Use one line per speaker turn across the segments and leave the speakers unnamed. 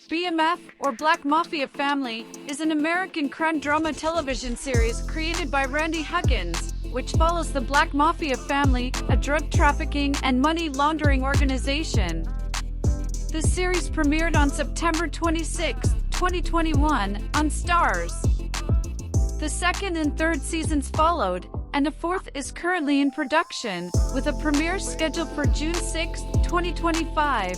BMF, or Black Mafia Family, is an American crime drama television series created by Randy Huggins, which follows the Black Mafia family, a drug trafficking and money laundering organization. The series premiered on September 26, 2021, on Starz. The second and third seasons followed, and a fourth is currently in production, with a premiere scheduled for June 6, 2025.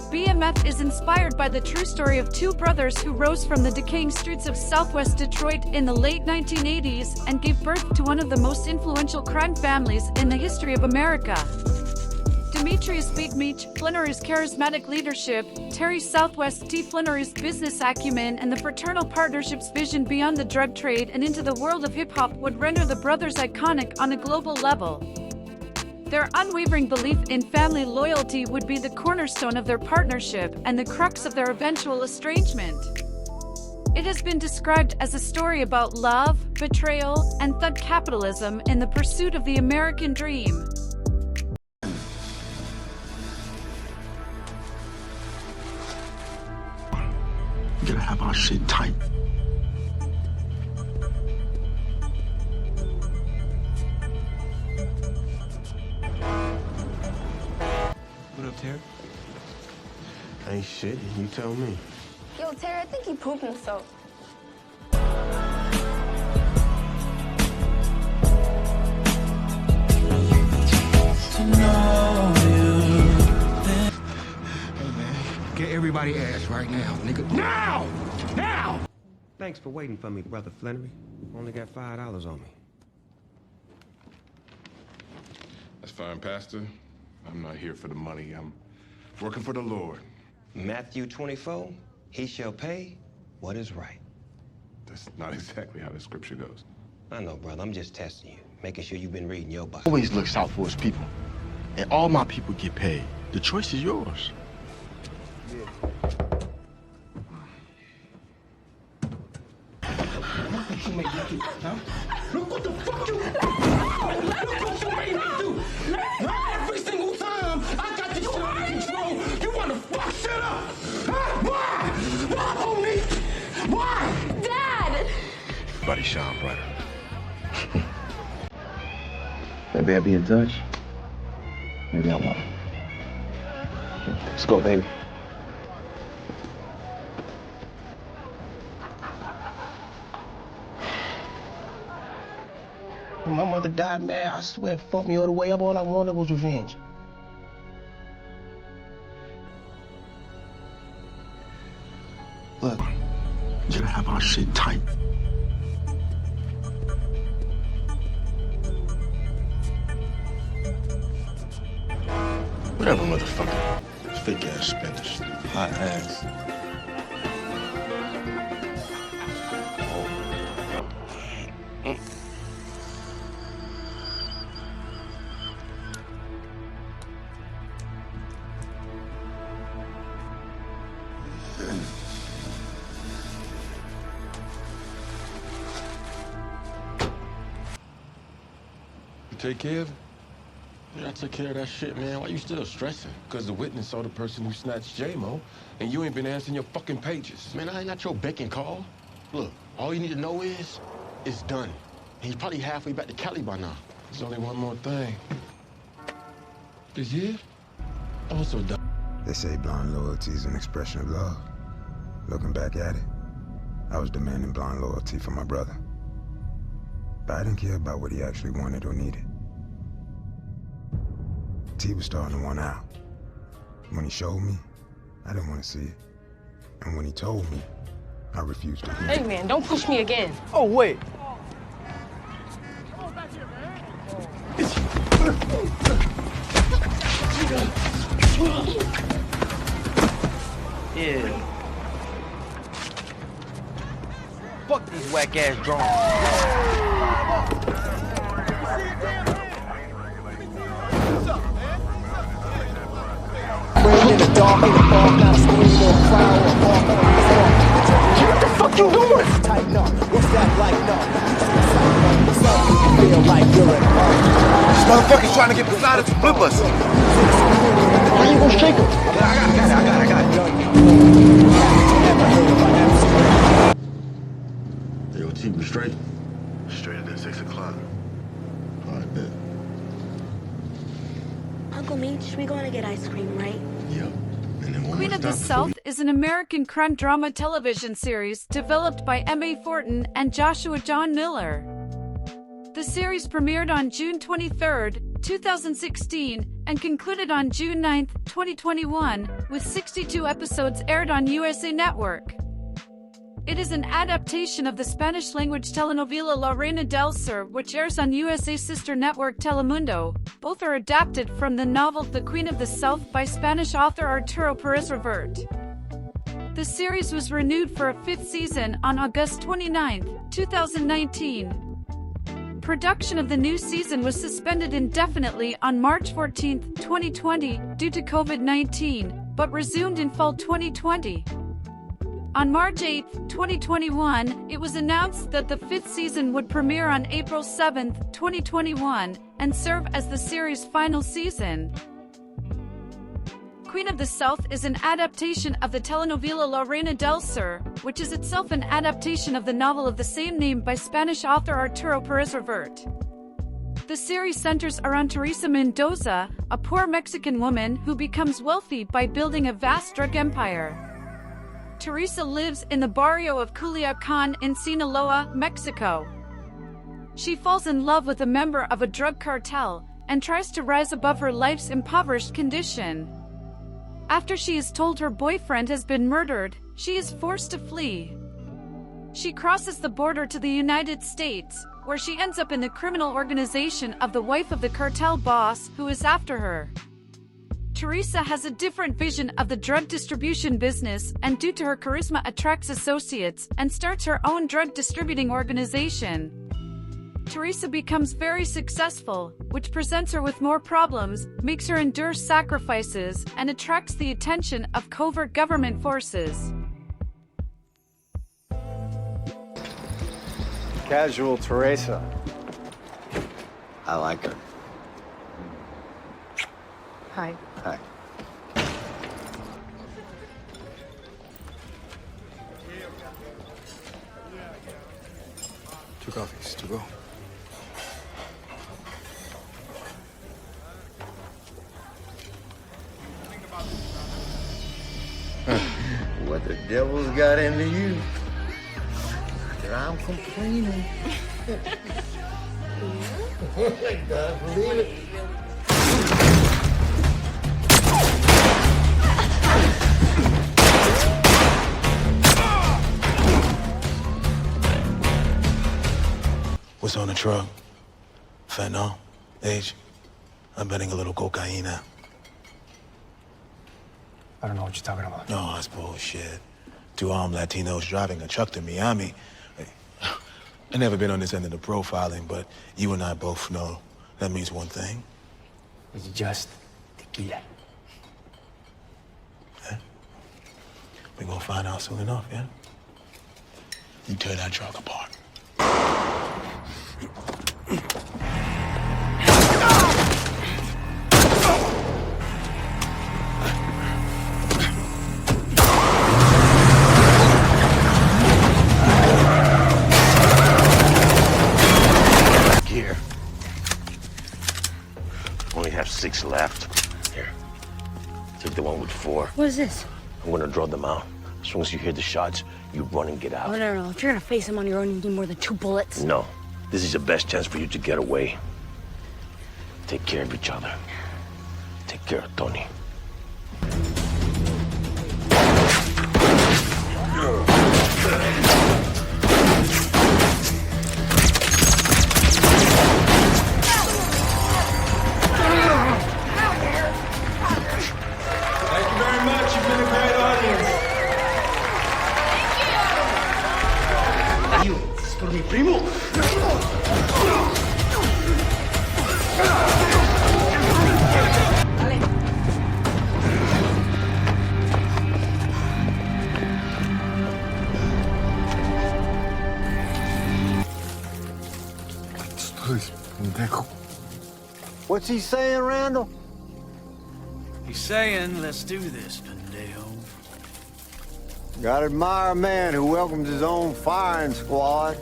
BMF is inspired by the true story of two brothers who rose from the decaying streets of Southwest Detroit in the late 1980s and gave birth to one of the most influential crime families in the history of America. Demetrius Big Meech Flannery's charismatic leadership, Terry Southwest T. Flannery's business acumen, and the fraternal partnership's vision beyond the drug trade and into the world of hip-hop would render the brothers iconic on a global level. Their unwavering belief in family loyalty would be the cornerstone of their partnership and the crux of their eventual estrangement. It has been described as a story about love, betrayal, and thug capitalism in the pursuit of the American dream.
We gotta have our shit tight.
What up, Terry? Ain't shit. You tell me.
Yo, Terry, I think he pooped himself.
Hey, man, get everybody ass right now, nigga. Now! Now!
Thanks for waiting for me, Brother Flannery. Only got $5 on me.
That's fine, Pastor. I'm not here for the money. I'm working for the Lord.
Matthew 24, he shall pay what is right.
That's not exactly how the scripture goes.
I know, brother. I'm just testing you, making sure you've been reading your Bible.
Always looks out for his people. And all my people get paid. The choice is yours.
What you made me do, huh? Look what the fuck you... Look what you made me do! Every single time I got this shit under control, you wanna fuck shit up! Huh? Why? Why, homie? Why?
Dad!
Buddy shine brighter.
Maybe I'll be in touch. Maybe I won't. Let's go, baby.
When my mother died, man, I swear it fucked me all the way up. All I wanted was revenge.
Look, we gotta have our shit tight.
Whatever, motherfucker. Fake ass spenders. Hot ass.
You take care of it?
Yeah, I took care of that shit, man. Why you still stressing?
Because the witness saw the person who snatched J-Mo, and you ain't been answering your fucking pages.
Man, I ain't got your beck and call. Look, all you need to know is, it's done. He's probably halfway back to Cali by now.
There's only one more thing. This year? Also done.
They say blind loyalty is an expression of love. Looking back at it, I was demanding blind loyalty from my brother. But I didn't care about what he actually wanted or needed. T was starting to want out. When he showed me, I didn't want to see it. And when he told me, I refused to hear it.
Hey, man, don't push me again.
Oh, wait. Yeah. Fuck these whack-ass drones.
In the dark, in the park, not a scream or a cry or a bark on his arm. What the fuck you doing? Tighten up. What's that like? No. You feel like you're at home.
This motherfucker's trying to get beside us to flip us.
How you gonna shake him?
I got it.
We going to get ice cream, right?
Yep. And then one
Queen
more
of the
stop before we-
South is an American crime drama television series developed by M.A. Fortin and Joshua John Miller. The series premiered on June 23, 2016, and concluded on June 9, 2021, with 62 episodes aired on USA Network. It is an adaptation of the Spanish-language telenovela La Reina del Sur, which airs on USA sister network Telemundo. Both are adapted from the novel The Queen of the South by Spanish author Arturo Pérez Reverte. The series was renewed for a 5th season on August 29, 2019. Production of the new season was suspended indefinitely on March 14, 2020, due to COVID-19, but resumed in fall 2020. On March 8, 2021, it was announced that the 5th season would premiere on April 7, 2021, and serve as the series' final season. Queen of the South is an adaptation of the telenovela La Reina del Sur, which is itself an adaptation of the novel of the same name by Spanish author Arturo Pérez Reverte. The series centers around Teresa Mendoza, a poor Mexican woman who becomes wealthy by building a vast drug empire. Teresa lives in the barrio of Culiacan in Sinaloa, Mexico. She falls in love with a member of a drug cartel and tries to rise above her life's impoverished condition. After she is told her boyfriend has been murdered, she is forced to flee. She crosses the border to the United States, where she ends up in the criminal organization of the wife of the cartel boss who is after her. Teresa has a different vision of the drug distribution business and due to her charisma attracts associates and starts her own drug distributing organization. Teresa becomes very successful, which presents her with more problems, makes her endure sacrifices, and attracts the attention of covert government forces.
Casual Teresa. I like her.
Hi.
Hi.
Two coffees to go.
What the devil's got into you? That I'm complaining. I gotta believe it.
What's on the truck? Fentanyl? Age? I'm betting a little cocaine now.
I don't know what you're talking about.
No, that's bullshit. Two armed Latinos driving a truck to Miami. Hey, I've never been on this end of the profiling, but you and I both know that means one thing.
It's just tequila.
Yeah? We're gonna find out soon enough, yeah? You tear that truck apart.
Here. Only have 6 left. Here. Take the one with 4.
What is this?
I'm gonna draw them out. As soon as you hear the shots, you run and get out.
Oh, no. If you're gonna face him on your own, you need more than 2 bullets.
No. This is the best chance for you to get away. Take care of each other. Take care of Tony.
Thank you very much. You've been a great audience. You, this is por mi primo.
What's he saying, Randall?
He's saying, let's do this, pendejo.
Gotta admire a man who welcomes his own firing squad.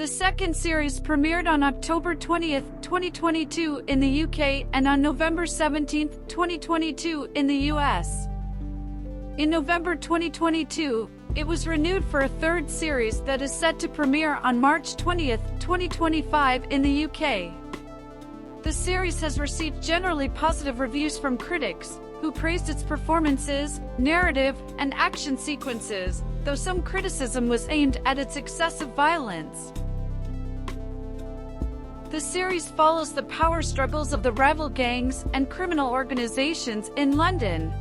The second series premiered on October 20, 2022 in the UK and on November 17, 2022 in the US. In November 2022, it was renewed for a third series that is set to premiere on March 20, 2025 in the UK. The series has received generally positive reviews from critics, who praised its performances, narrative, and action sequences, though some criticism was aimed at its excessive violence. The series follows the power struggles of the rival gangs and criminal organizations in London.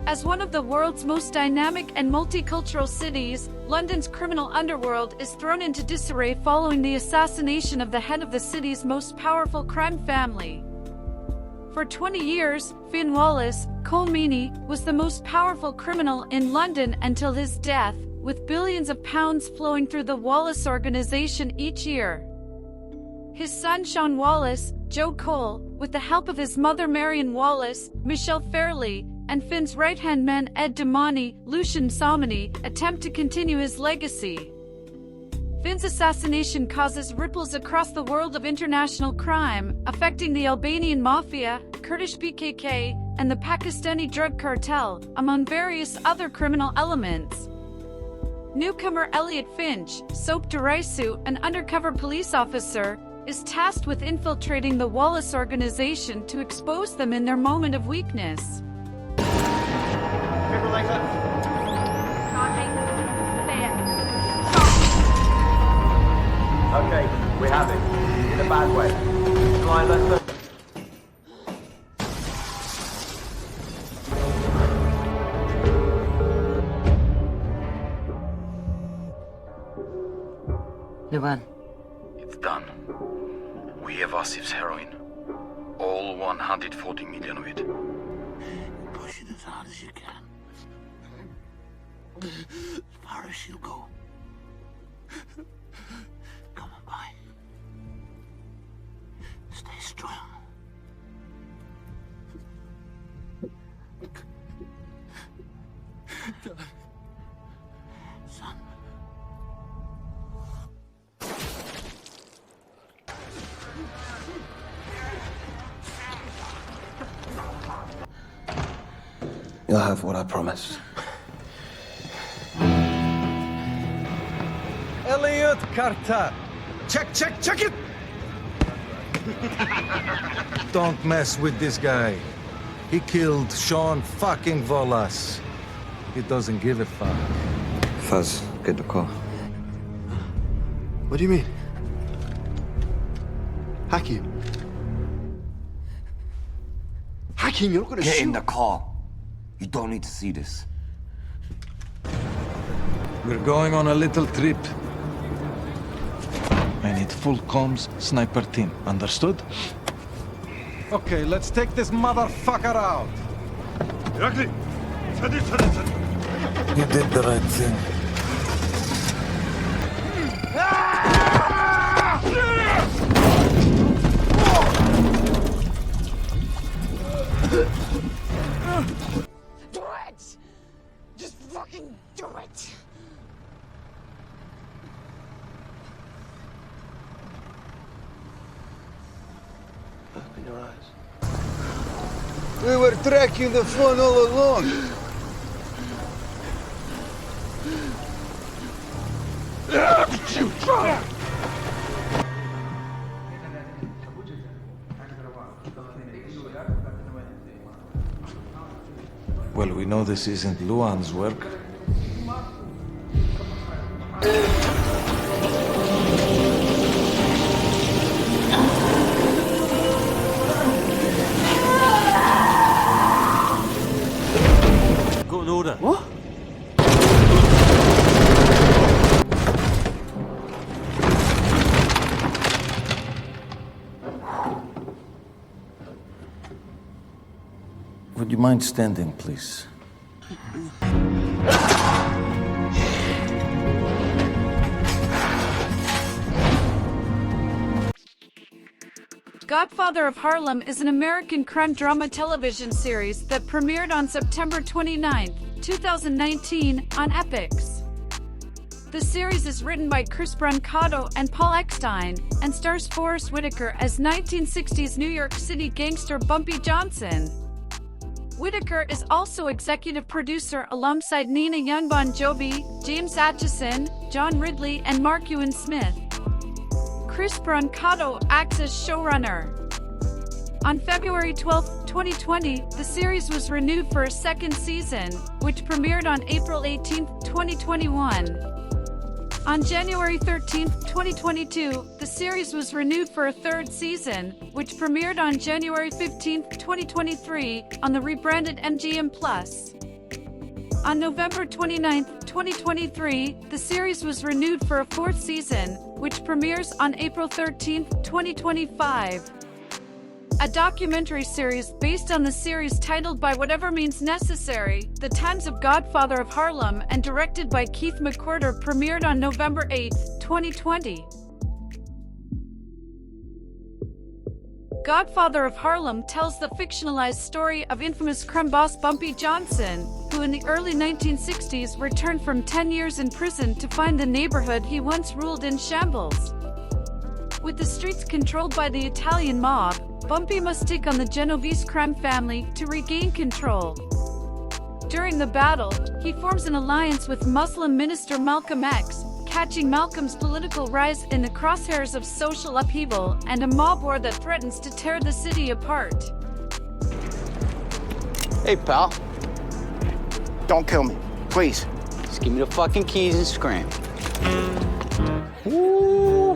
As one of the world's most dynamic and multicultural cities, London's criminal underworld is thrown into disarray following the assassination of the head of the city's most powerful crime family. For 20 years, Finn Wallace, Cole Meany, was the most powerful criminal in London until his death, with billions of pounds flowing through the Wallace organization each year. His son Sean Wallace, Joe Cole, with the help of his mother Marion Wallace, Michelle Fairley, and Finn's right-hand man Ed Damani, Lucian Samani, attempt to continue his legacy. Finn's assassination causes ripples across the world of international crime, affecting the Albanian mafia, Kurdish PKK, and the Pakistani drug cartel, among various other criminal elements. Newcomer Elliot Finch, Soap Deraisu, an undercover police officer, is tasked with infiltrating the Wallace organization to expose them in their moment of weakness.
Okay, we have it. In a bad way. Fly left.
Luan.
It's done. We have Asif's heroin. All 140 million of it.
Push it as hard as you can. As far as she'll go. Come on, bye. Stay strong. Son.
You'll have what I promised.
Elliot Carter. Check it! Don't mess with this guy. He killed Sean fucking Wallace. He doesn't give a fuck.
Fuzz, get the call.
What do you mean? Hakim? Hakim, you're not gonna
Get
shoot.
in the car. You don't need to see this.
We're going on a little trip. I need full comms sniper team. Understood? Okay, let's take this motherfucker out. You did the right thing.
Do it! Just fucking do it!
Open your eyes.
We were tracking the phone all along.
Well, we know this isn't Luan's work.
Got an order.
What?
Would you mind standing, please?
Godfather of Harlem is an American crime drama television series that premiered on September 29, 2019 on Epix. The series is written by Chris Brancato and Paul Eckstein, and stars Forrest Whitaker as 1960s New York City gangster Bumpy Johnson. Whitaker is also executive producer alongside Nina Young Bon Jovi, James Atchison, John Ridley, and Mark Ewan Smith. Chris Brancato acts as showrunner. On February 12, 2020, the series was renewed for a second season, which premiered on April 18, 2021. On January 13, 2022, the series was renewed for a third season, which premiered on January 15, 2023, on the rebranded MGM+. On November 29, 2023, the series was renewed for a fourth season, which premieres on April 13, 2025. A documentary series based on the series titled By Whatever Means Necessary, The Times of Godfather of Harlem, and directed by Keith McWhirter premiered on November 8, 2020. Godfather of Harlem tells the fictionalized story of infamous crime boss Bumpy Johnson, who in the early 1960s returned from 10 years in prison to find the neighborhood he once ruled in shambles. With the streets controlled by the Italian mob, Bumpy must take on the Genovese crime family to regain control. During the battle, he forms an alliance with Muslim minister Malcolm X, catching Malcolm's political rise in the crosshairs of social upheaval and a mob war that threatens to tear the city apart.
Hey, pal. Don't kill me, please. Just give me the fucking keys and scram.
Ooh,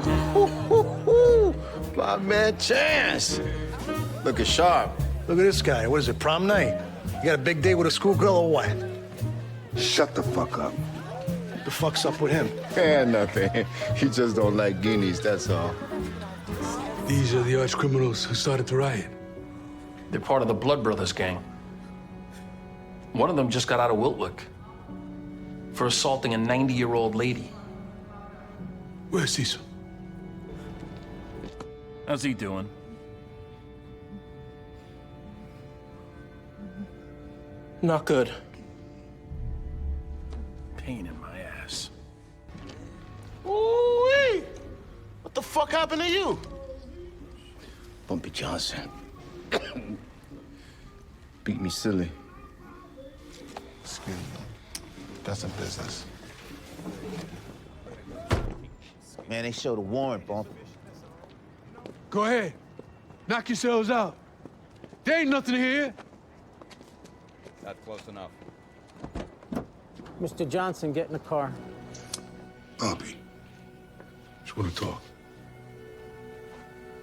my man Chance. Looking sharp.
Look at this guy. What is it, prom night? You got a big date with a schoolgirl or what?
Shut the fuck up.
What the fuck's up with him?
Nothing. He just don't like guineas, that's all.
These are the arch criminals who started the riot.
They're part of the Blood Brothers gang. One of them just got out of Wiltwick for assaulting a 90-year-old lady.
Where's Cecil?
How's he doing?
Not good.
Pain in my ass.
Ooh-wee! What the fuck happened to you? Bumpy Johnson. Beat me silly.
Excuse me. Got some business.
Man, they showed a warrant, Bump.
Go ahead. Knock yourselves out. There ain't nothing here.
That's close enough.
Mr. Johnson, get in the car.
Bobby, just want to talk.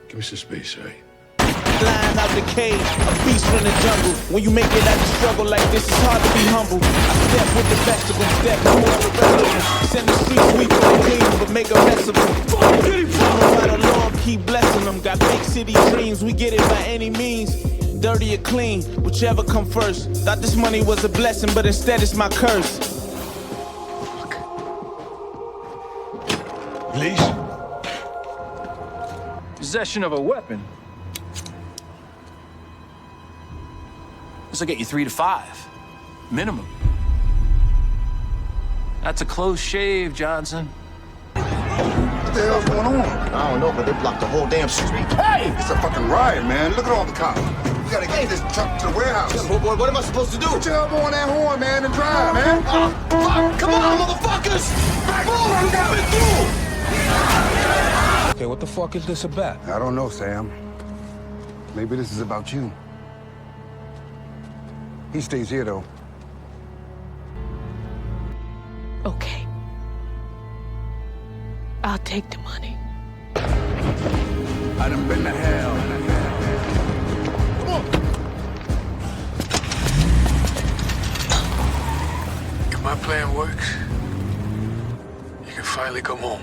Give me some space, all right?
Flying out the cage, a beast from the jungle. When you make it out the struggle like this, it's hard to be humble. I step with the best of them, step before the rest of them. Send the streets sweep for the clean, but make a mess of them. No matter Lord, keep blessing them. Got big city dreams, we get it by any means. Dirty or clean, whichever come first. Thought this money was a blessing, but instead it's my curse.
Police?
Possession of a weapon.
This'll get you 3 to 5. Minimum. That's a close shave, Johnson.
What the hell's going on? I don't know, but they blocked the whole damn street. Hey! It's a fucking riot, man. Look at all the cops. We gotta get this truck to the warehouse. Yeah, boy, what am I supposed to do? Put your elbow on that horn, man, and drive, man. Fuck! Come on, motherfuckers! Move! I'm coming through!
Okay, what the fuck is this about?
I don't know, Sam. Maybe this is about you. He stays here, though.
Okay. I'll take the money.
I done been to hell.
Come on!
If my plan works, you can finally come home.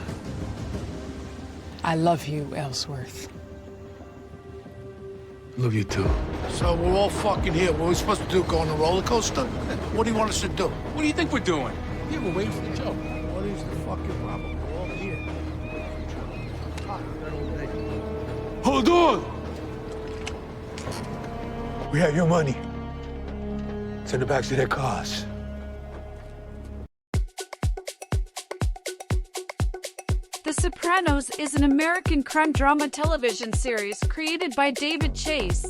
I love you, Ellsworth.
Love you too.
So we're all fucking here. What are we supposed to do? Go on a roller coaster? What do you want us to do?
What do you think we're doing?
Yeah, we're waiting for the joke. What is the fucking problem? We're all here.
Hold on! We have your money. Send it back to their cars.
The Sopranos is an American crime drama television series created by David Chase.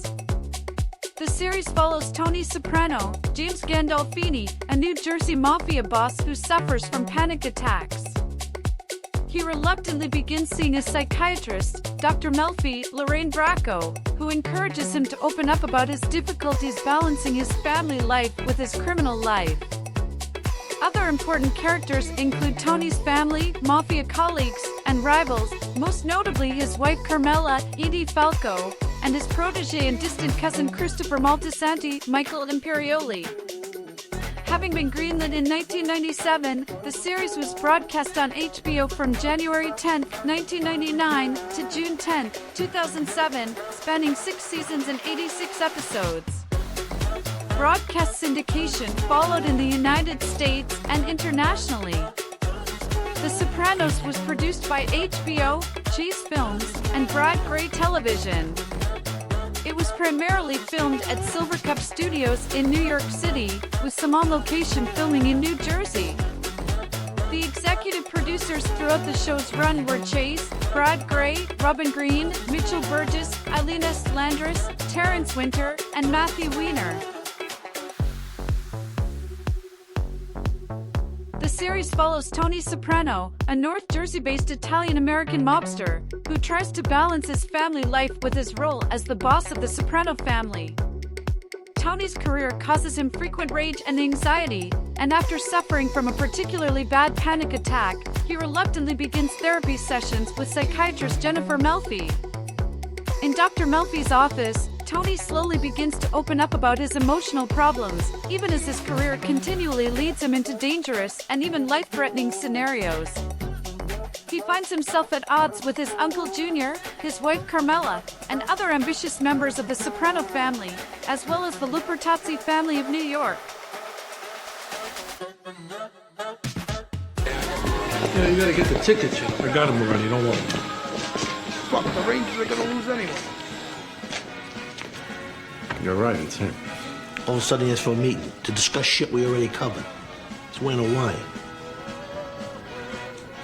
The series follows Tony Soprano, James Gandolfini, a New Jersey mafia boss who suffers from panic attacks. He reluctantly begins seeing a psychiatrist, Dr. Melfi, Lorraine Bracco, who encourages him to open up about his difficulties balancing his family life with his criminal life. Other important characters include Tony's family, mafia colleagues, and rivals, most notably his wife Carmela, Edie Falco, and his protege and distant cousin Christopher Moltisanti, Michael Imperioli. Having been greenlit in 1997, the series was broadcast on HBO from January 10, 1999 to June 10, 2007, spanning 6 seasons and 86 episodes. Broadcast syndication followed in the United States and internationally. The Sopranos was produced by HBO, Chase Films, and Brad Gray Television. It was primarily filmed at Silvercup Studios in New York City, with some on-location filming in New Jersey. The executive producers throughout the show's run were Chase, Brad Gray, Robin Green, Mitchell Burgess, Eileen S. Landris, Terrence Winter, and Matthew Weiner. The series follows Tony Soprano, a North Jersey-based Italian-American mobster, who tries to balance his family life with his role as the boss of the Soprano family. Tony's career causes him frequent rage and anxiety, and after suffering from a particularly bad panic attack, he reluctantly begins therapy sessions with psychiatrist Jennifer Melfi. In Dr. Melfi's office, Tony slowly begins to open up about his emotional problems, even as his career continually leads him into dangerous and even life-threatening scenarios. He finds himself at odds with his uncle Junior, his wife Carmela, and other ambitious members of the Soprano family, as well as the Lupertazzi family of New York.
Yeah, you gotta get the tickets, you know. I got them already, don't worry.
Fuck, the Rangers are gonna lose anyway.
You're right, it's him.
All of a sudden, he asked for a meeting to discuss shit we already covered. It's wearing a wire.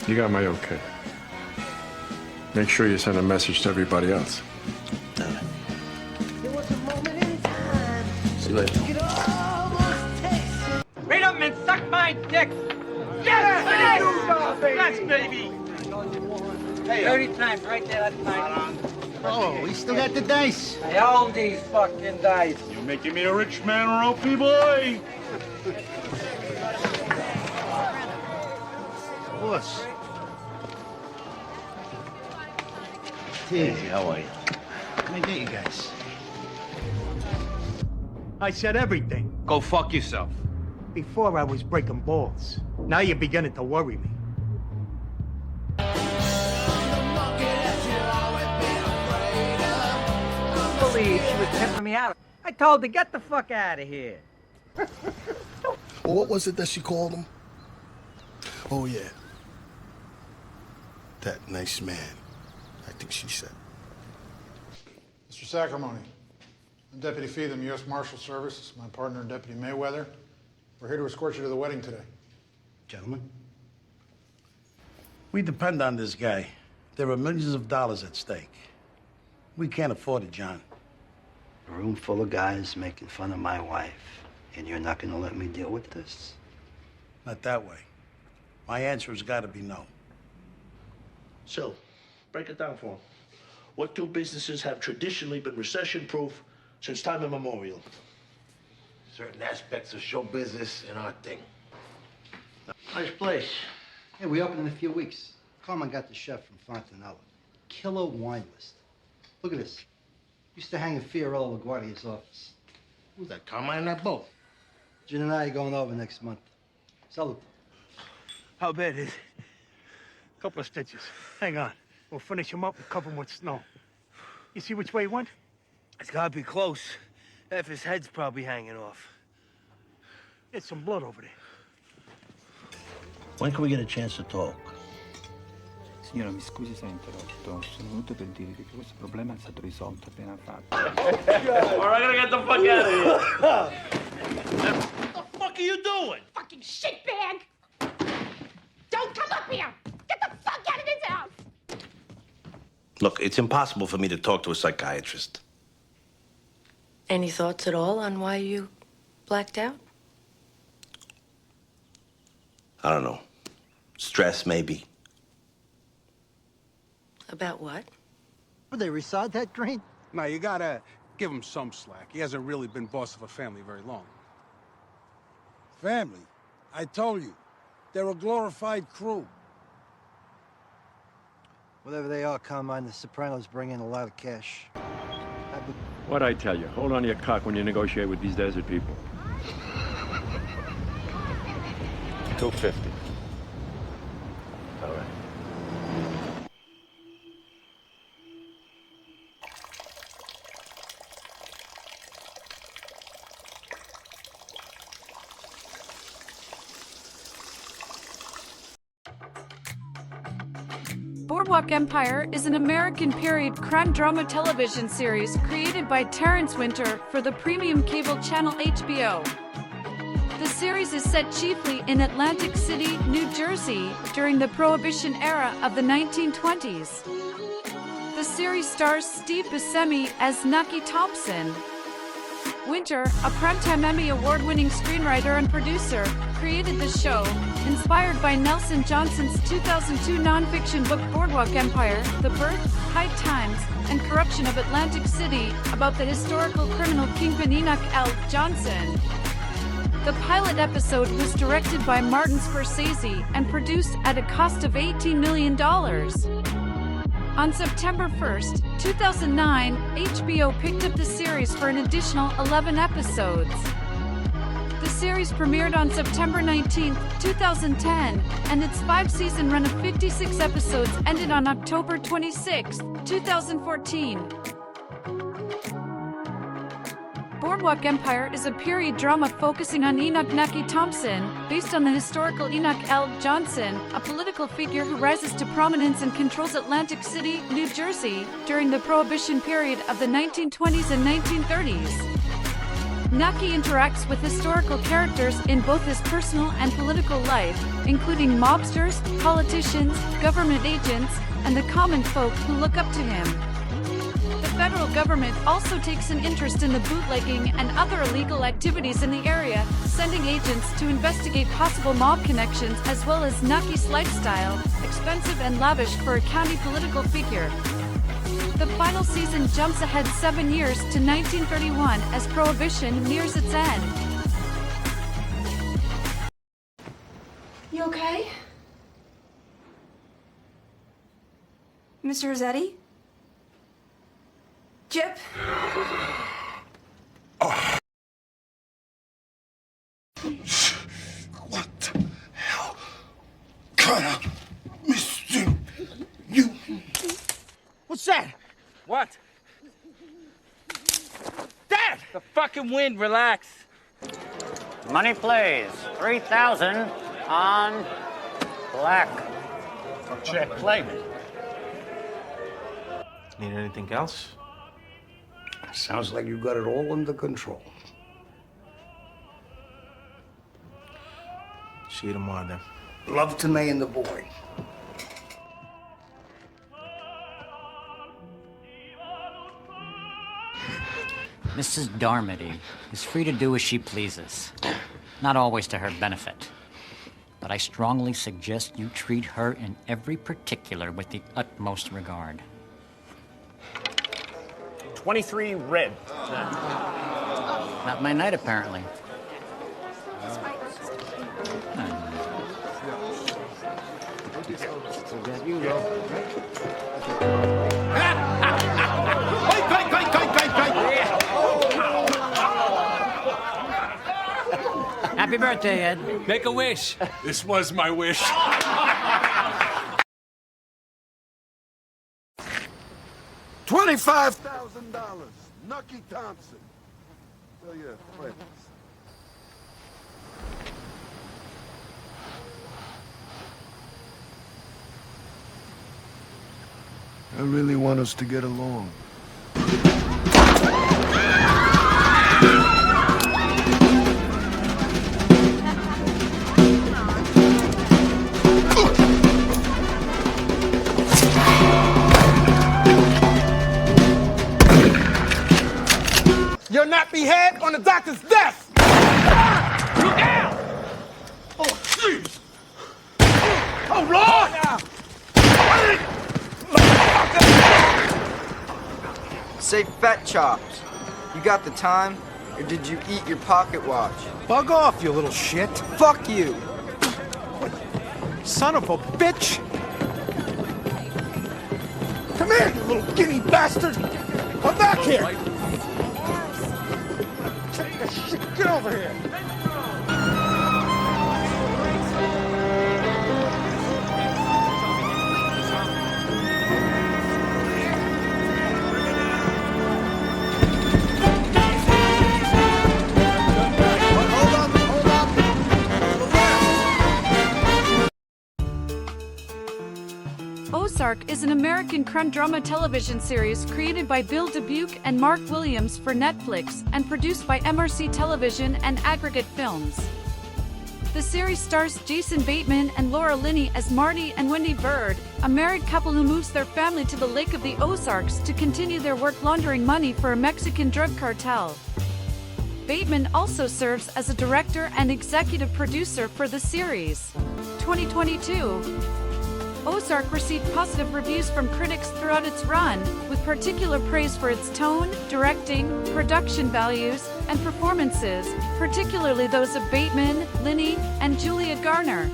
You got my okay. Make sure you send a message to everybody else.
See you later.
Read up and suck my dick! Yes! Yes, baby! Hey, 30 times right there, that's fine.
Oh, we still got the dice.
I own these fucking dice.
You making me a rich man, Ropey boy?
Boss. Hey, how are you? Can I get you guys?
I said everything.
Go fuck yourself.
Before I was breaking balls. Now you're beginning to worry me.
I believe she was pimping me out. I told her, get the fuck out of here.
What was it that she called him? Oh, yeah. That nice man, I think she said.
Mr. Sacramone, I'm Deputy Fee of the U.S. Marshal Service. This is my partner, Deputy Mayweather. We're here to escort you to the wedding today.
Gentlemen?
We depend on this guy. There are millions of dollars at stake. We can't afford it, John.
A room full of guys making fun of my wife, and you're not gonna let me deal with this?
Not that way. My answer has got to be no.
So, break it down for him. What two businesses have traditionally been recession-proof since time immemorial?
Certain aspects of show business and our thing.
Nice place.
Yeah, we open in a few weeks. Carmen got the chef from Fontanella. Killer wine list. Look at this. Used to hang in Fiorello LaGuardia's office.
Who's that, Carmine in that boat?
Jen and I are going over next month. Salute.
How bad is it? A couple of stitches. Hang on. We'll finish him up and cover him with snow. You see which way he went?
It's gotta be close. Half his head's probably hanging off.
Get some blood over there.
When can we get a chance to talk?
Signora, mi scusi se interrotto. Sono venuto per dirvi che questo problema è stato risolto appena fatto.
All right, I gotta get the fuck out of here. What the fuck are you doing?
Fucking shitbag! Don't come up here! Get the fuck out of this house!
Look, it's impossible for me to talk to a psychiatrist.
Any thoughts at all on why you blacked out?
I don't know. Stress, maybe.
About what?
Would they resod that green?
Now, you gotta give him some slack. He hasn't really been boss of a family very long.
Family? I told you. They're a glorified crew.
Whatever they are, Carmine, the Sopranos bring in a lot of cash.
What'd I tell you? Hold on to your cock when you negotiate with these desert people.
250. All right.
Boardwalk Empire is an American period crime drama television series created by Terrence Winter for the premium cable channel HBO. The series is set chiefly in Atlantic City, New Jersey, during the Prohibition era of the 1920s. The series stars Steve Buscemi as Nucky Thompson. Winter, a Primetime Emmy Award-winning screenwriter and producer, created the show, inspired by Nelson Johnson's 2002 nonfiction book Boardwalk Empire, The Birth, High Times, and Corruption of Atlantic City, about the historical criminal kingpin Enoch L. Johnson. The pilot episode was directed by Martin Scorsese and produced at a cost of $18 million. On September 1st, 2009, HBO picked up the series for an additional 11 episodes. The series premiered on September 19, 2010, and its 5-season run of 56 episodes ended on October 26, 2014. Boardwalk Empire is a period drama focusing on Enoch Nucky Thompson, based on the historical Enoch L. Johnson, a political figure who rises to prominence and controls Atlantic City, New Jersey, during the Prohibition period of the 1920s and 1930s. Nucky interacts with historical characters in both his personal and political life, including mobsters, politicians, government agents, and the common folk who look up to him. The federal government also takes an interest in the bootlegging and other illegal activities in the area, sending agents to investigate possible mob connections as well as Nucky's lifestyle, expensive and lavish for a county political figure. The final season jumps ahead 7 years to 1931 as Prohibition nears its end.
You okay? Mr. Rossetti? Chip?
What the hell kind of mystery you?
What's that? What? Dad! The fucking wind, relax.
Money plays. 3,000 on black.
Check, play.
Need anything else?
Sounds like you got it all under control.
See you tomorrow, then.
Love to May and the boy.
Mrs. Darmody is free to do as she pleases. Not always to her benefit. But I strongly suggest you treat her in every particular with the utmost regard.
23 red.
Not my night, apparently. Happy birthday, Ed.
Make a wish.
This was my wish.
$25,000. Nucky Thompson. Tell your friends. I really want us to get along.
nappy head on the doctor's desk! Look out! Oh, jeez! Oh, Lord!
Say fat chops. You got the time, or did you eat your pocket watch?
Bug off, you little shit.
Fuck you.
Son of a bitch! Come here, you little guinea bastard! Come back here! Check the shit, get over here!
Ozark is an American crime drama television series created by Bill Dubuque and Mark Williams for Netflix and produced by MRC Television and Aggregate Films. The series stars Jason Bateman and Laura Linney as Marty and Wendy Bird, a married couple who moves their family to the Lake of the Ozarks to continue their work laundering money for a Mexican drug cartel. Bateman also serves as a director and executive producer for the series. 2022. Ozark received positive reviews from critics throughout its run, with particular praise for its tone, directing, production values, and performances, particularly those of Bateman, Linney, and Julia Garner.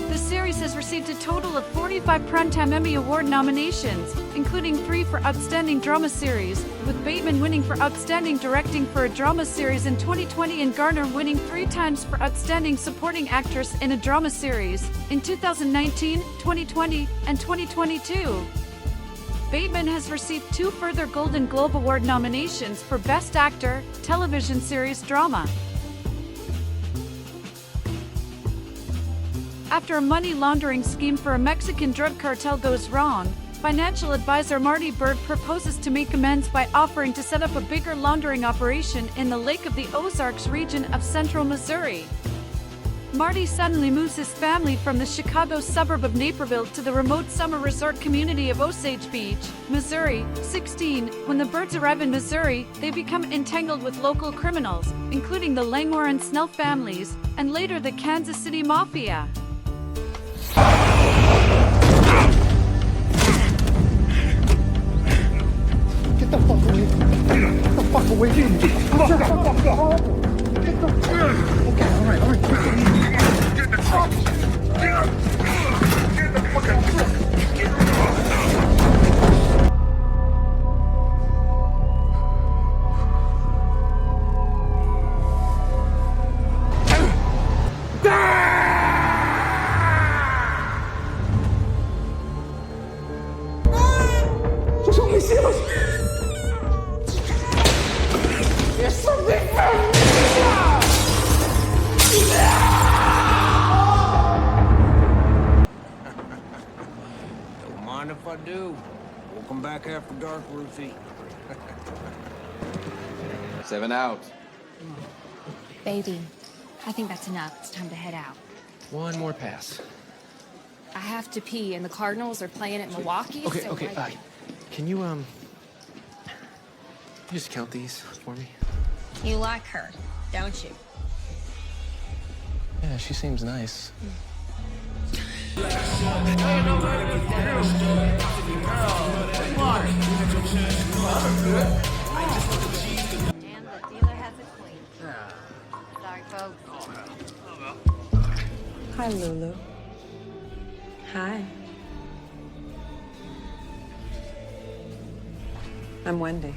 The series has received a total of 45 Primetime Emmy Award nominations, including 3 for Outstanding Drama Series, with Bateman winning for Outstanding Directing for a Drama Series in 2020 and Garner winning 3 times for Outstanding Supporting Actress in a Drama Series in 2019, 2020, and 2022. Bateman has received 2 further Golden Globe Award nominations for Best Actor, Television Series Drama. After a money laundering scheme for a Mexican drug cartel goes wrong, financial advisor Marty Bird proposes to make amends by offering to set up a bigger laundering operation in the Lake of the Ozarks region of central Missouri. Marty suddenly moves his family from the Chicago suburb of Naperville to the remote summer resort community of Osage Beach, Missouri. 16. When the Birds arrive in Missouri, they become entangled with local criminals, including the Langmore and Snell families, and later the Kansas City Mafia.
Get the fuck away! Get the fuck away! Get the fuck off! Get the fuck! Okay, all right. Get the truck! Get the fucking truck!
If I do, we'll come back after dark, Ruthie.
7 out.
Baby, I think that's enough. It's time to head out.
One more pass.
I have to pee, and the Cardinals are playing at Milwaukee.
Okay,
so
okay. Can you just count these for me?
You like her, don't you?
Yeah, she seems nice.
And the dealer has a queen. Sorry, folks.
Hi, Lulu. Hi. I'm Wendy.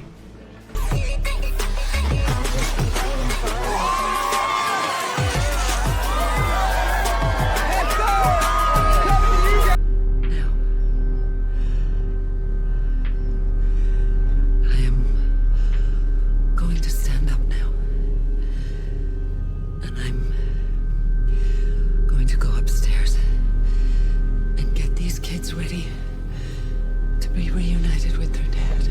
Ready to be reunited with their dad.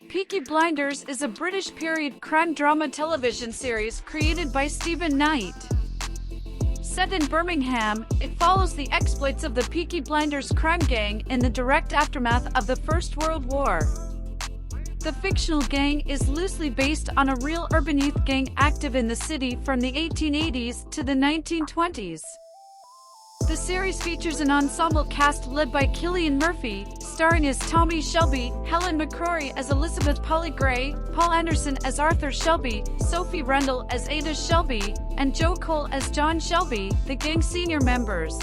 Peaky Blinders is a British period crime drama television series created by Stephen Knight. Set in Birmingham, it follows the exploits of the Peaky Blinders crime gang in the direct aftermath of the First World War. The fictional gang is loosely based on a real urban youth gang active in the city from the 1880s to the 1920s. The series features an ensemble cast led by Cillian Murphy, starring as Tommy Shelby, Helen McCrory as Elizabeth Polly Gray, Paul Anderson as Arthur Shelby, Sophie Rundle as Ada Shelby, and Joe Cole as John Shelby, the gang's senior members.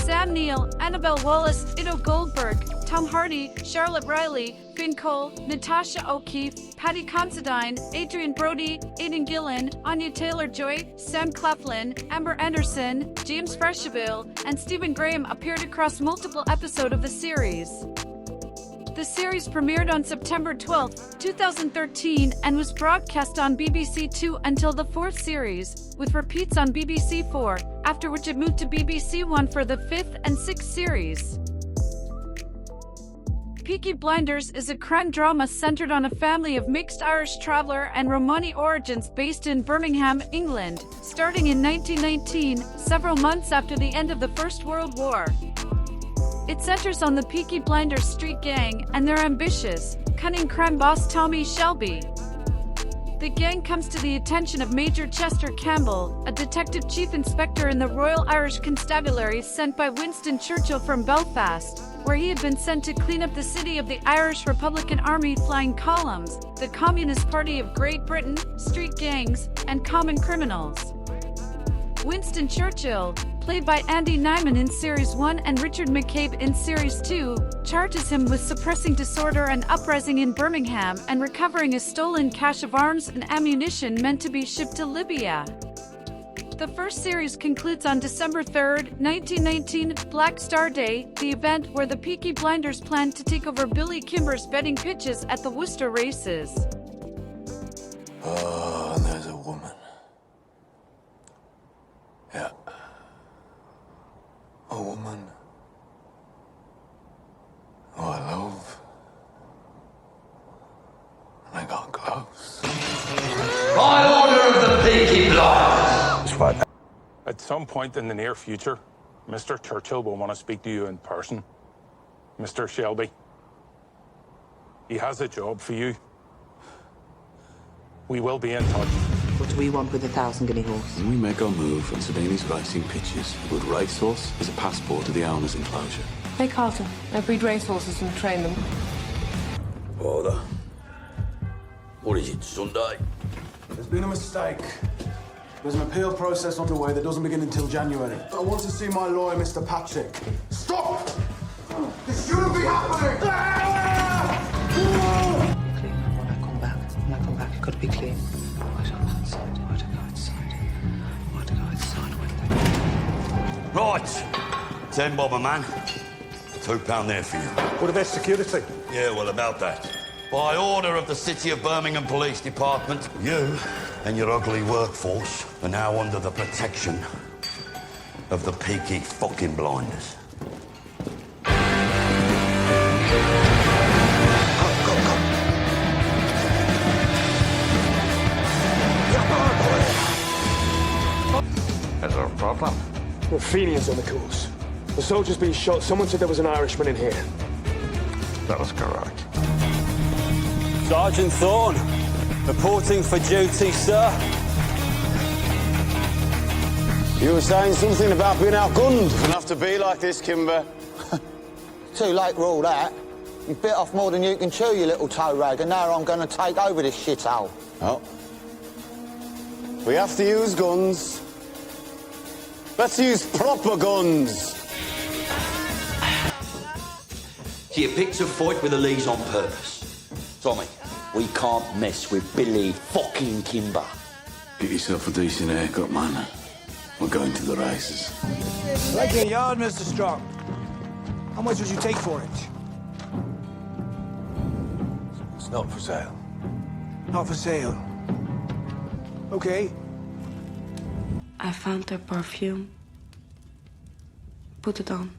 Sam Neill, Annabelle Wallace, Ido Goldberg, Tom Hardy, Charlotte Riley, Finn Cole, Natasha O'Keefe, Patty Considine, Adrian Brody, Aidan Gillen, Anya Taylor-Joy, Sam Claflin, Amber Anderson, James Freshaville, and Stephen Graham appeared across multiple episodes of the series. The series premiered on September 12, 2013 and was broadcast on BBC Two until the fourth series, with repeats on BBC Four, after which it moved to BBC One for the fifth and sixth series. Peaky Blinders is a crime drama centered on a family of mixed Irish traveller and Romani origins based in Birmingham, England, starting in 1919, several months after the end of the First World War. It centers on the Peaky Blinders street gang and their ambitious, cunning crime boss Tommy Shelby. The gang comes to the attention of Major Chester Campbell, a detective chief inspector in the Royal Irish Constabulary sent by Winston Churchill from Belfast, where he had been sent to clean up the city of the Irish Republican Army flying columns, the Communist Party of Great Britain, street gangs, and common criminals. Winston Churchill, played by Andy Nyman in Series 1 and Richard McCabe in Series 2, charges him with suppressing disorder and uprising in Birmingham and recovering a stolen cache of arms and ammunition meant to be shipped to Libya. The first series concludes on December 3, 1919, Black Star Day, the event where the Peaky Blinders planned to take over Billy Kimber's betting pitches at the Worcester races.
Oh, and there's a woman. Yeah. A woman who I love. And I got close.
By order of the Peaky Blinders.
That's right.
At some point in the near future, Mr. Churchill will want to speak to you in person. Mr. Shelby. He has a job for you. We will be in touch.
What do we want with 1,000 guinea horse?
When we make our move on Savini's racing pitches, a good racehorse is a passport to the owner's enclosure.
Hey, Carter. I breed racehorses and train them.
Father. What is it, Sunday?
There's been a mistake. There's an appeal process underway that doesn't begin until January. I want to see my lawyer, Mr. Patrick. Stop! This shouldn't be happening!
Clean. When I come back, it's got to be clean. Why do I go outside? Why do I go outside? Why do I go outside? Why do
Right. 10 bob a man. £2 there for you.
What about security?
Yeah, well, about that. By order of the City of Birmingham Police Department, you and your ugly workforce are now under the protection of the Peaky fucking Blinders.
Is there a problem?
Well, Fenian's on the course. The soldier's been shot. Someone said there was an Irishman in here.
That was correct.
Sergeant Thorne, reporting for duty, sir.
You were saying something about being outgunned. Doesn't have to be like this, Kimber. Too late for all that. You bit off more than you can chew, you little toe rag, and now I'm going to take over this shithole. Oh. We have to use guns. Let's use proper guns.
So you picked a fight with the Lees on purpose. Tommy, we can't mess with Billy fucking Kimber.
Get yourself a decent haircut, man. We're going to the races.
Like a yard, Mr. Strong. How much would you take for it?
It's not for sale.
Not for sale. Okay.
I found her perfume. Put it on.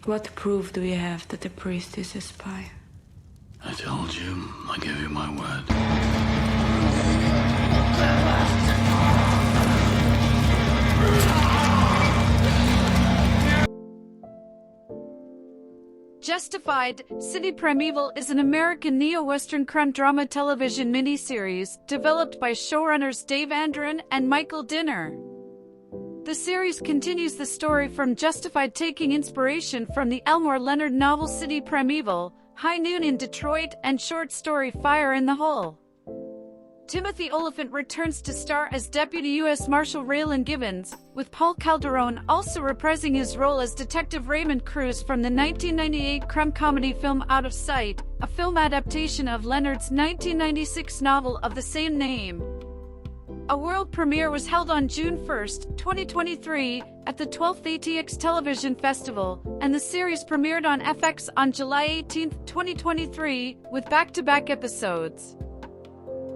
What proof do you have that the priest is a spy?
I told you. I gave you my word.
Justified, City Primeval is an American neo-Western crime drama television miniseries developed by showrunners Dave Andron and Michael Dinner. The series continues the story from Justified, taking inspiration from the Elmore Leonard novel City Primeval, High Noon in Detroit, and short story Fire in the Hole. Timothy Oliphant returns to star as Deputy U.S. Marshal Raylan Givens, with Paul Calderone also reprising his role as Detective Raymond Cruz from the 1998 crime comedy film Out of Sight, a film adaptation of Leonard's 1996 novel of the same name. A world premiere was held on June 1, 2023, at the 12th ATX Television Festival, and the series premiered on FX on July 18, 2023, with back-to-back episodes.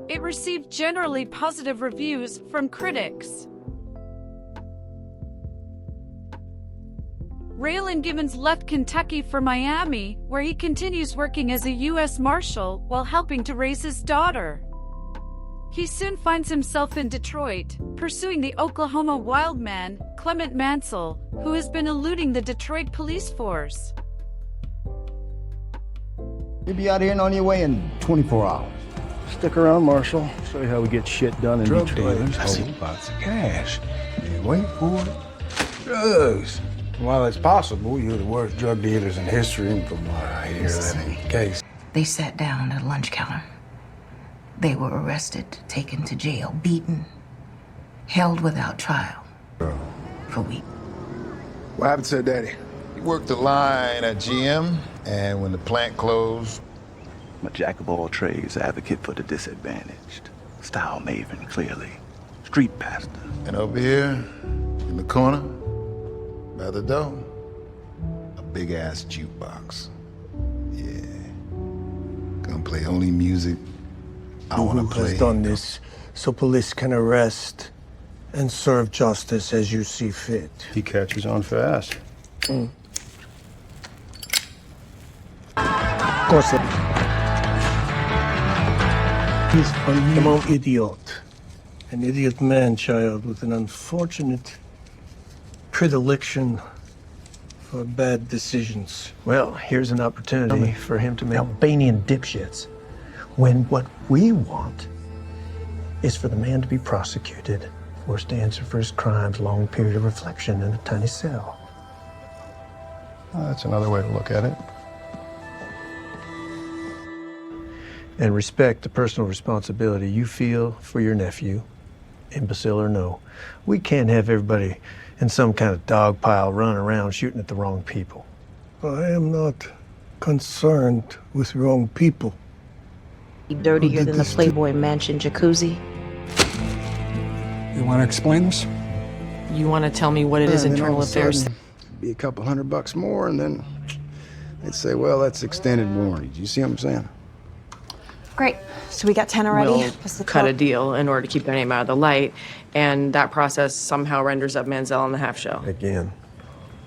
It received generally positive reviews from critics. Raylan Givens left Kentucky for Miami, where he continues working as a U.S. Marshal while helping to raise his daughter. He soon finds himself in Detroit, pursuing the Oklahoma wildman, Clement Mansell, who has been eluding the Detroit police force.
You'll be out here and on your way in 24 hours.
Stick around, Marshal. Show you how we get shit done in
Drug
Detroit.
dealers hold lots of cash. You wait for it. Drugs. While it's possible you're the worst drug dealers in history, and from what I hear, that ain't the case.
They sat down at a lunch counter. They were arrested, taken to jail, beaten, held without trial for weeks.
What happened to Daddy? He worked the line at GM, and when the plant closed...
I'm a jack of all trades, advocate for the disadvantaged. Style maven, clearly. Street pastor.
And over here, in the corner, by the door, a big-ass jukebox. Yeah. Gonna play only music I wanna play.
Who has done this so police can arrest and serve justice as you see fit?
He catches on fast.
Of course. He's a little idiot. An idiot man-child with an unfortunate predilection for bad decisions.
Well, here's an opportunity for him to make Albanian dipshits. When what we want is for the man to be prosecuted, forced to answer for his crimes, long period of reflection in a tiny cell.
Well, that's another way to look at it.
And respect the personal responsibility you feel for your nephew, imbecile or no. We can't have everybody in some kind of dog pile running around shooting at the wrong people.
I am not concerned with wrong people.
Dirtier than the Playboy Mansion jacuzzi.
You want to explain this?
You want to tell me what it is internal affairs?
Be a couple $100 more, and then they'd say, well, that's extended warranty. Do you see what I'm saying?
Great. So we got 10 already.
We'll cut a deal in order to keep their name out of the light, and that process somehow renders up Manziel on the half show.
Again,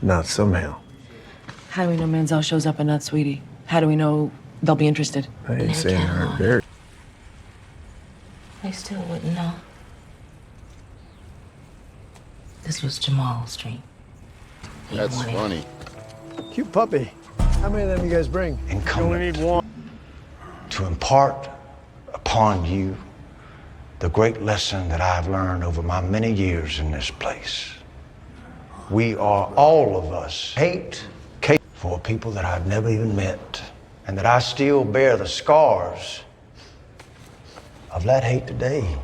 not somehow.
How do we know Manziel shows up and not Sweetie? How do we know they'll be interested?
I ain't saying they aren't very.
They still wouldn't know. This was Jamal's dream.
That's funny.
Cute puppy. How many of them you guys bring?
Incumbent
You only need one.
to impart upon you the great lesson that I've learned over my many years in this place. We are, all of us, hate for people that I've never even met, and that I still bear the scars of that hate today.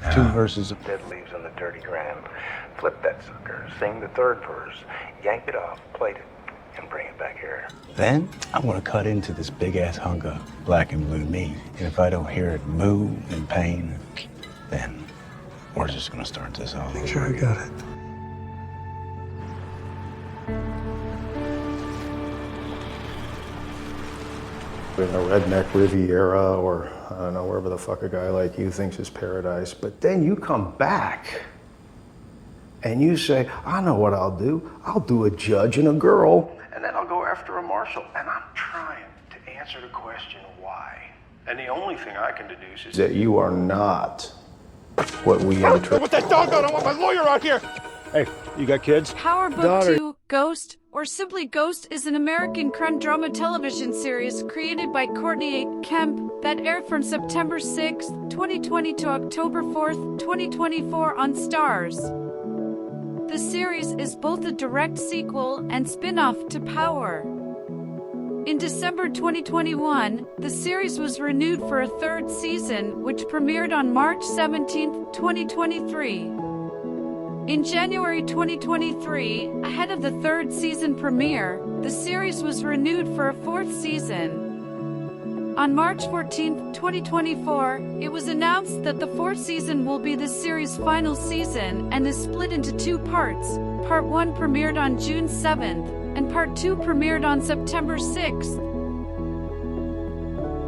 Now,
2 verses of
Dead leaves on the dirty gram. Flip that sucker, sing the third verse, yank it off, plate it, and bring it back here. Then I want to cut into this big-ass hunk of black and blue meat. And if I don't hear it move in pain, then we're just gonna start this all over.
Sure, I got it.
In a redneck Riviera, or I don't know, wherever the fuck a guy like you thinks is paradise. But then you come back and you say, I know what I'll do. I'll do a judge and a girl, and then I'll go after a marshal. And I'm trying to answer the question, why? And the only thing I can deduce is that you are not what we in the truth.
With that dog on, I want my lawyer out here!
Hey, you got kids?
Power Book 2, Ghost, or simply Ghost, is an American crime drama television series created by Courtney A. Kemp that aired from September 6, 2020 to October 4, 2024 on Starz. The series is both a direct sequel and spin-off to Power. In December 2021, the series was renewed for a third season, which premiered on March 17, 2023. In January 2023, ahead of the third season premiere, the series was renewed for a fourth season. On March 14, 2024, it was announced that the fourth season will be the series' final season and is split into two parts. Part 1 premiered on June 7th, and Part 2 premiered on September 6th.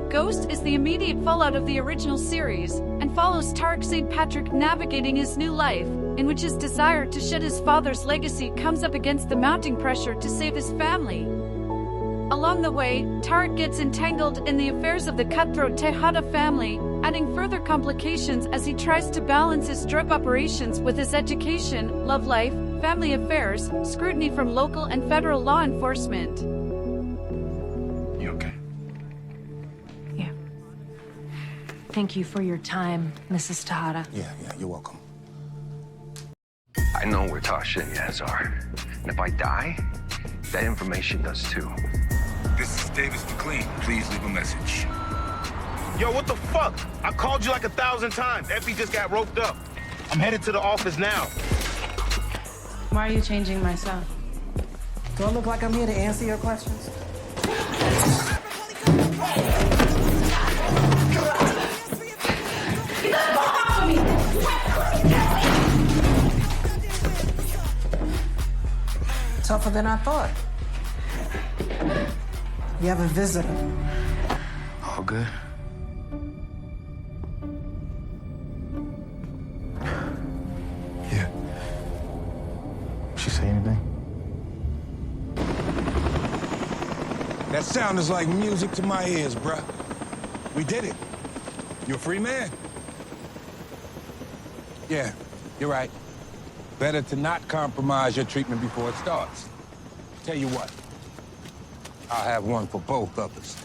Ghost is the immediate fallout of the original series, and follows Tarek St. Patrick navigating his new life, in which his desire to shed his father's legacy comes up against the mounting pressure to save his family. Along the way, Tarek gets entangled in the affairs of the cutthroat Tejada family, adding further complications as he tries to balance his drug operations with his education, love life, family affairs, scrutiny from local and federal law enforcement.
You okay?
Yeah. Thank you for your time, Mrs. Tejada.
Yeah, you're welcome.
I know where Tasha and Yaz are. And if I die, that information does too.
This is Davis McLean. Please leave a message.
Yo, what the fuck? I called you like 1,000 times. Effie just got roped up. I'm headed to the office now.
Why are you changing my cell?
Do I look like I'm here to answer your questions? Tougher than I thought. You have a visitor.
All good?
Yeah. She say anything?
That sound is like music to my ears, bruh. We did it. You're a free man. Yeah, you're right. Better to not compromise your treatment before it starts. Tell you what, I'll have one for both of us.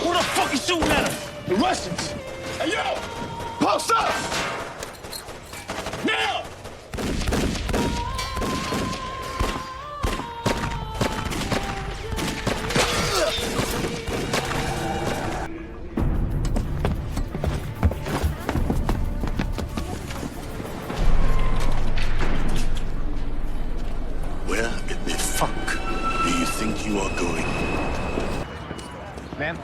Who the fuck is shooting at us? The Russians. Hey, yo! Post up! Now!
Where in the fuck do you think you are going?
Ma'am,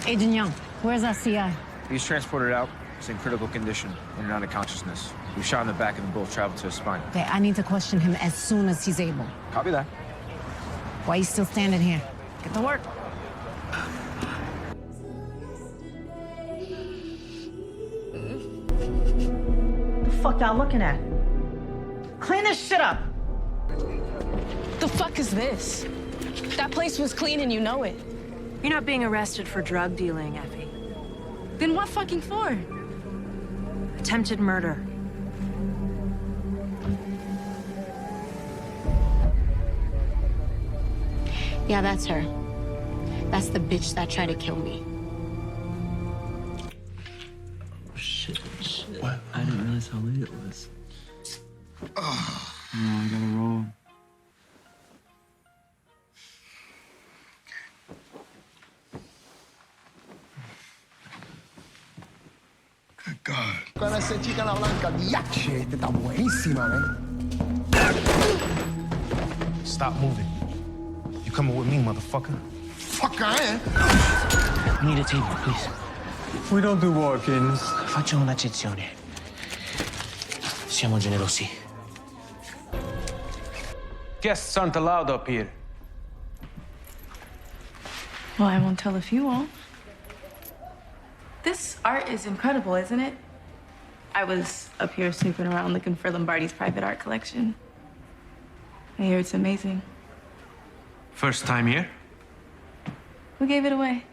Agent Young, where's our CI?
he's transported out. He's in critical condition, in and out of consciousness. We've shot in the back and the bullet traveled to his spine.
Okay, I need to question him as soon as he's able.
Copy that.
Why are you still standing here? Get to work.
The fuck y'all looking at? Clean this shit up.
The fuck is this? That place was clean and you know it.
You're not being arrested for drug dealing, Effie.
Then what fucking for?
Attempted murder.
Yeah, that's her. That's the bitch that tried to kill me.
Shit. What? I didn't realize how late it was. Oh, I gotta roll.
Good God.
Con esa chica la blanca, diache, esta está buenísima, man.
Stop moving. You coming with me, motherfucker?
Fuck, I am.
I need a table, please.
We don't do walk-ins.
Faccio un'eccezione. Siamo generosi.
Guests aren't allowed up here.
Well, I won't tell if you won't. This art is incredible, isn't it? I was up here snooping around looking for Lombardi's private art collection. I hear it's amazing.
First time here?
Who gave it away?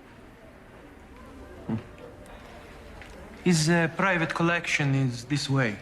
His private collection is this way.